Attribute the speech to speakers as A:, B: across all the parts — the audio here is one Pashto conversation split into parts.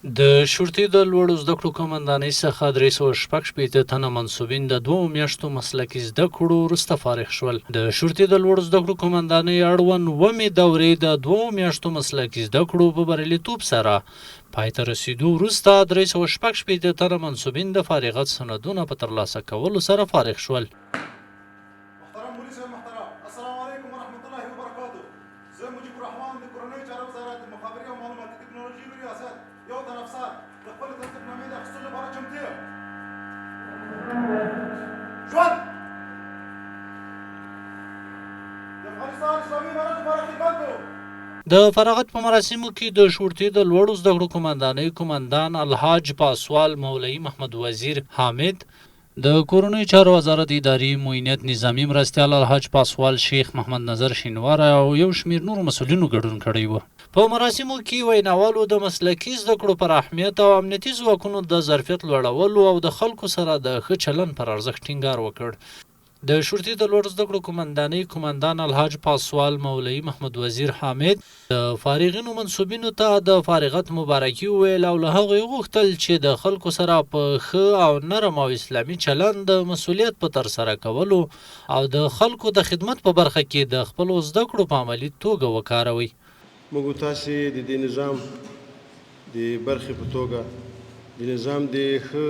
A: د شورتي د لوړو زده کړو قومندانۍ څخه 366 تنه منصوبین د 2 میاشتو مسلکي زده کړو وروسته فارغ شول. د شورتي د لوړو زده کړو قومندانۍ اړوند اوومې دورې د 2 میاشتو مسلکي زده کړو په بریالیتوب سره پای ته رسیدو وروسته 366 تنه منصوبین د فارغت سندونه په ترلاسه کولو سره فارغ شول.
B: محترم مولوي صاحب محترم، السلام علیکم ورحمۃ اللہ وبرکاتہ. زه مجيب الرحمن د کورنۍ چارو وزارت د مخابرې او معلوماتي ټکنالوژي ریاست یو تن افسر د خپل تصدیقنامې د اخیستلو لپاره چمتو یم. ژوند د افغانستان اسلامي امارت لپاره خدمت کوم.
A: د فراغت په مراسمو کې د شورتي د لوړو زده کړو قومندانۍ قومندان الحاج پاسوال مولوي محمد وزیر حامد، د کورنۍ چارو وزارت اداري معینت نظامی مرستیال الحاج پاسوال شیخ محمد نظر شینوار او یو شمیر نورو مسؤلینو ګډون کړی و. په مراسمو کې ویناوالو د مسلکي زده کړو پر اهمیت او امنیتي ځواکونو د ظرفیت لوړولو او د خلکو سره د ښه چلند پر ارزښت ټینګار وکړ. د شورتي د لوړو زده کړو قومندانۍ قومندان الحاج پاسوال مولوي محمد وزیر حامد د فارغینو منصوبینو ته د فارغت مبارکي وویل او له هغوی غوښتل چې د خلکو سره په ښه او نرم او اسلامي چلند د مسؤلیت په ترسره کولو او د خلکو د خدمت په برخه کې د خپلو زده کړو په عملي توګه وکاروي.
C: موږ تاسې د دې نظام د برخې په توګه د نظام د ښه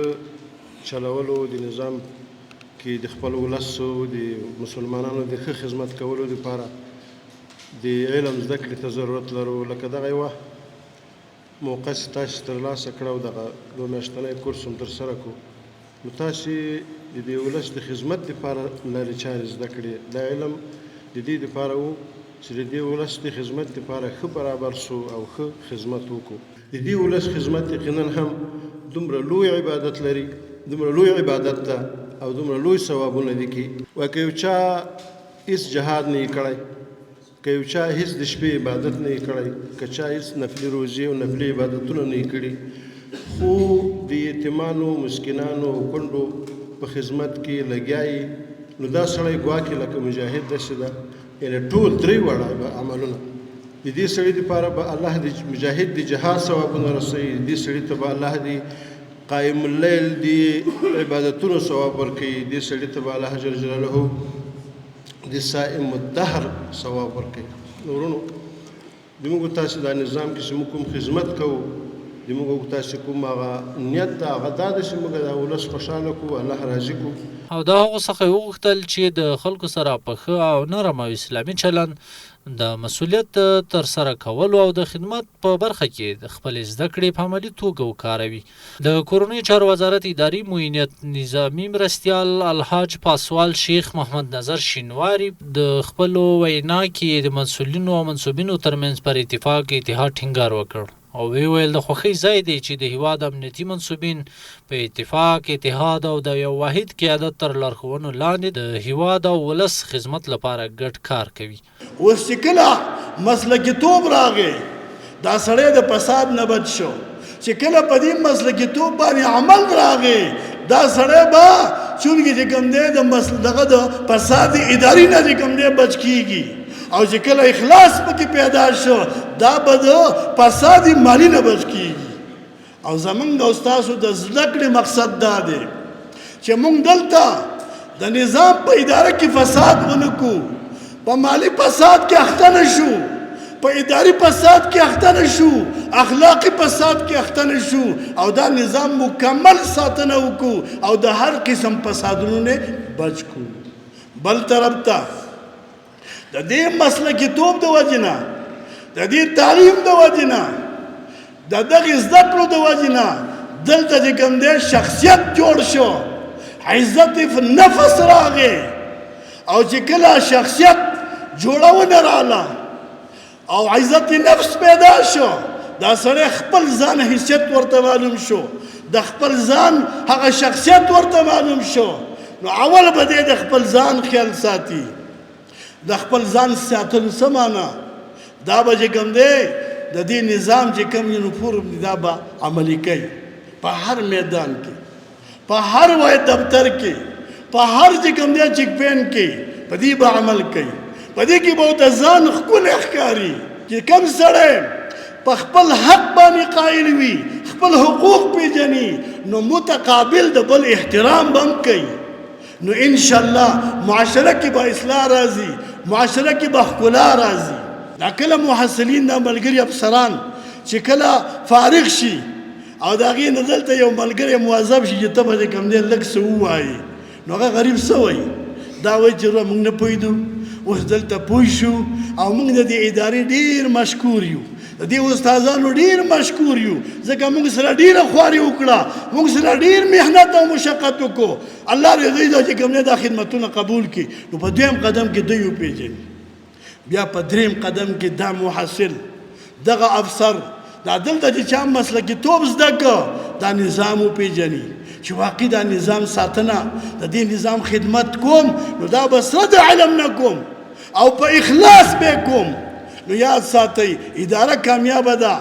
C: چلولو د نظام کې د خپل ولسو د مسلمانانو د ښه خدمت کولو لپاره د علم زده کړې ته ضرورت لرو. لکه دغه یوه موقع چې تاسې ترلاسه کړه او دغه 2 میاشتنی کورس هم ترسره کړو، نو تاسې د دې ولس د خدمت لپاره لارې چارې زده کړې. دا علم د دې لپاره و چې د دې ولس د خدمت لپاره ښه برابر سو او ښه خدمت وکړو. د دې ولس خدمت یقینا هم دومره لوی عبادت لري، دومره لوی عبادت ده او دومره لوی ثوابونه دي کې که یو چا هېڅ جهاد نه یې کړی، که یو چا هېڅ د شپې عبادت نه یې کړی، که چا هېڅ نفلي روزې او نفلي عبادتونه نه یې کړي، خو د یتیمانو مسکینانو او کونډو په خدمت کې لګیا یي، نو دا سړی ګواکې لکه مجاهد داسې ده. یعنې ټول 3 واړه عملونه د دې سړي دپاره به الله د مجاهد د جهاد ثوابونه رسوي، د دې سړي ته به الله د قائم اللیل د عبادتونو ثواب ورکوي، دې سړي ته به الله جل جلاله د صائم الدهر ثواب ورکوي. نورونو زموږ تاسې دا نظام کې چې موږ کوم خدمت کوو، زموږ تاسې کوم هغه نیت ده هغه دا ده چې موږ دا ولس خوشحاله کړو، الله راضي کړو.
A: او د هغو څخه یې وغوښتل چې د خلکو سره په ښه او نرم او اسلامي چلند د مسؤلیت ترسره کولو او د خدمت په برخه کې د خپلې زده کړې په عملي توګه وکاروي. د کورنۍ چارو وزارت اداري معینت نظامي مرستیال الحاج پاسوال شیخ محمد نظر شینواری د خپلو وینا کې د مسؤلینو او منصوبینو ترمنځ پر اتفاق اتحاد ټینګار وکړ او ویل د خوښۍ ځای دی چې د هیواد امنیتي منصوبین په اتفاق اتحاد او د یو واحد قیادت تر لارښوونو لاندې د هیواد او ولس خدمت لپاره ګډ کار کوي.
D: اوس چې کله مسلکیتوب راغی دا سړی د فساد نه بچ شو، چې کله په دې مسلکیتوب باندې عمل راغی دا سړی به چونکې چې کوم دی دغه د فساد اداري نه چې کوم دی بچ کیږي، او چې کله اخلاص پکې پیدا شو دا به د فساد مالی نه بچ کیږي. او زمونږ د استاسو د زده کړې مقصد دا دی چې مونږ دلته د نظام په اداره کې فساد ونه کړو، په مالی فساد کې اخته نه شو، په اداري فساد کې اخته نه شو، اخلاقي فساد کې اخته نه شو، او دا نظام مکمل ساتنه وکړو او د هر قسم فسادونو نه بچ کړو. بل طرف ته د دې مسلکیتوب د وجې نه، د دې تعلیم د وجې نه، د دغې زده کړو د وجې نه دلته چې کوم دی شخصیت جوړ شو، عزت نفس راغی. او چې کله شخصیت جوړونه راغله او عزت نفس پیدا شو، دا سړی خپل ځان حیثیت ورته معلوم شو، د خپل ځان هغه شخصیت ورته معلوم شو، نو اول به دی د خپل ځان خیال ساتي. د خپل ځان ساتلو څه معنا؟ دا به چې کوم دی د دې نظام چې کوم یونیفورم دی دا به عملي کوي په هر میدان کې، په هر وای دفتر کې، په هر چې کوم دی چیک پین کې په دې به عمل کوي. په دې کې به ورته ځان ښکلی ښکاري چې کوم سړی په خپل حق باندې قایل وي، خپل حقوق پیژني نو متقابل د بل احترام به هم کوي نو انشاءالله معاشره کې به اصلاح راځي معاشره کې به ښکلا راځي دا کله محصلین دا ملګري افسران چې کله فارغ شي او د هغې نه دلته یو ملګری موظف شي چې ته به د کوم دی لږ څه ووایي نو هغه غریب څه وایي دا وایي چې وروره موږ نه پوهېدو اوس دلته پوه شو او موږ د دې ادارې ډېر مشکور یو د دې استادانو ډېر مشکور یو ځکه موږ سره ډېره خواري وکړه موږ سره ډېر محنت او مشقت وکړو الله رضی دا چې کوم دی دا خدمتونه قبول کړي نو په دویم قدم کې دوی وپېژني بیا په دریم قدم کې دا محصل دغه افسر دا دلته چې چا مسلکیتوب زده که دا نظام وپېژني چې واقعي دا نظام ساتنه د دې نظام خدمت کوم نو دا به سره د علم نه کوم او په اخلاص به کوم نو یاد ساتئ اداره کامیابه ده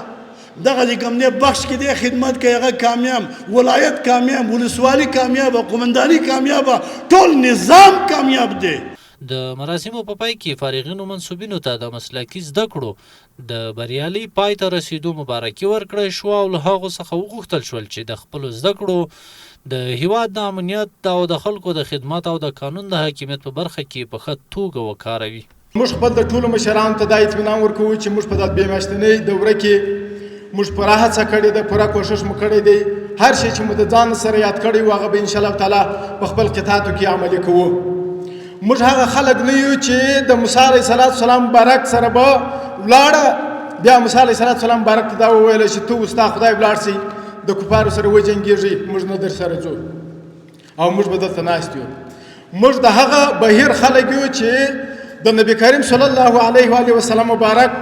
D: دغه چې کوم دی بخش کې دی خدمت کوي هغه کامیاب ولایت کامیاب ولسوالي کامیابه قومنداني کامیابه ټول نظام کامیاب دی
A: د مراسمو په پای کې فارغینو منصوبینو ته د مسلکي زده کړو د بریالي پای ته رسیدو مبارکي ورکړی شوه او له هغو څخه وغوښتل شول چې د خپلو زده کړو د هیواد د امنیت او د خلکو د خدمت او د قانون د حاکمیت په برخه کې په ښه توګه وکاروي
E: موږ خپل د ټولو مشرانو ته دا اطمینان ورکوو چې موږ په دغه بې میاشتنۍ دوره کې موږ پوره هڅه کړې ده پوره کوښښ مو کړی دی هر شی چې مو د ځان سره یاد کړی و هغه به انشاءالله تعالی په خپل قطاعاتو کې عملي کوو موږ هغه خلک نه یو چې د موسی علیه السلام مبارک سره به ولاړه بیا موسی علیه السلام مبارک ته دا وویله چې ته اوس تا خدای ولاړ سي د کفارو سره وجنګېږي موږ نه در سره ځو او موږ به دلته ناست یو موږ د هغه بهیر خلک یو چې د نبی کریم صلی الله علیه و آله وسلم مبارک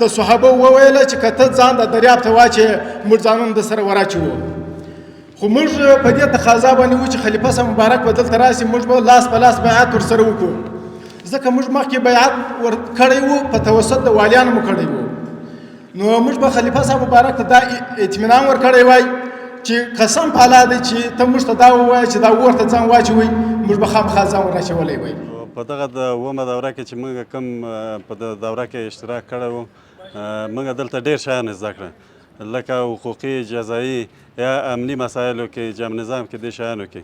E: د صحابه وویله چې که ته ځان د دریاب ته واچې موږ ځانونه د سره وراچوو خو موږ په دې تقاضا باندې وو چې خلیفه صاحب مبارک به دلته راسي موږ به لاس په لاس بیعت ورسره وکړو ځکه موږ مخکې بیعت کړی وو په توسط د والیانو مو کړی وو نو موږ به خلیفه صاحب مبارک ته دا اطمینان ورکړی وای چې قسم په الله دی چې ته موږ ته دا ووایې چې دا ورته ځان واچوئ موږ به خامخا ځان وراچولی وای
F: په دغه د اومه دوره کې چې موږ کوم په د دوره کې اشتراک کړی وو موږ دلته ډېر شیان زده کړه لکه حقوقي جزایي یا امني مسایلو کې جمع نظام کې دې شیانو کې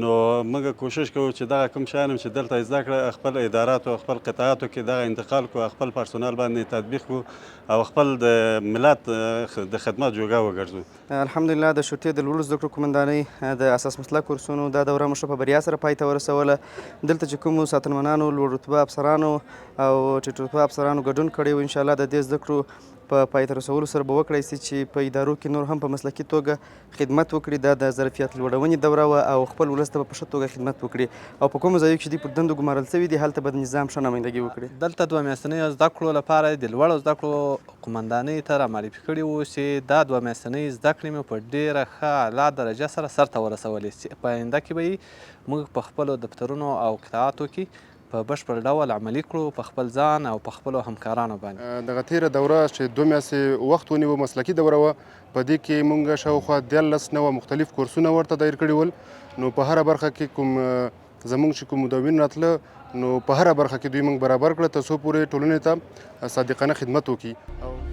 F: نو موږ کوشش کوو چې دغه کوم شیان چې دلته زده کړه خپل اداراتو خپل قطاعاتو کې دغه انتقال کړو خپل پرسونل باندې تطبیق کړو او خپل د ملت د خدمت جوګه وګرځو
G: الحمدلله د شرطې د لوړو زده کړو قومندانۍ د اساس مسلک کورسونو دا دوره موږ په بریا سره پای ته ورسوله دلته چې کومو ساتنمنانو لوړ رتبه افسرانو او ټیټ رتبه افسرانو ګډون کړی و انشاءالله د دې زده کړو په پای ته رسولو سره به وکړی سي چې په ادارو کې نور هم په مسلکي توګه خدمت وکړي دا د ظرفیت لوړونې دوره وه او خپل ولس ته به په ښه توګه خدمت وکړي او په کومو ځایو کې چې دوی پر دندو ګمارل سوي دي هلته به د نظام ښه نمایندګي وکړي
H: دلته دوه میاشتنیو زده کړو لپاره د لوړو زده کړو قومندانۍ ته رامعرفي کړي وو چې دا دوه میاشتنۍ زده کړې مې په ډېره ښه اعلی درجه سره سرته ورسولې چې په آینده کې به یې موږ په خپلو دفترونو او قطاعاتو کې په بشپړ ډول عملي کړو په خپل ځان او په خپلو همکارانو باندې
I: دغه تیره دوره چې 2 میاشتې وخت ونیو مسلکي دوره وه په دې کې موږ شاوخوا 14 نوه مختلف کورسونه ورته دایر کړي ول نو په هره برخه کې کوم زموږ چې کوم مداوین راتله نو په هره برخه کې دوی موږ برابر کړه تر څو پورې ټولنې ته صادقانه خدمت وکړي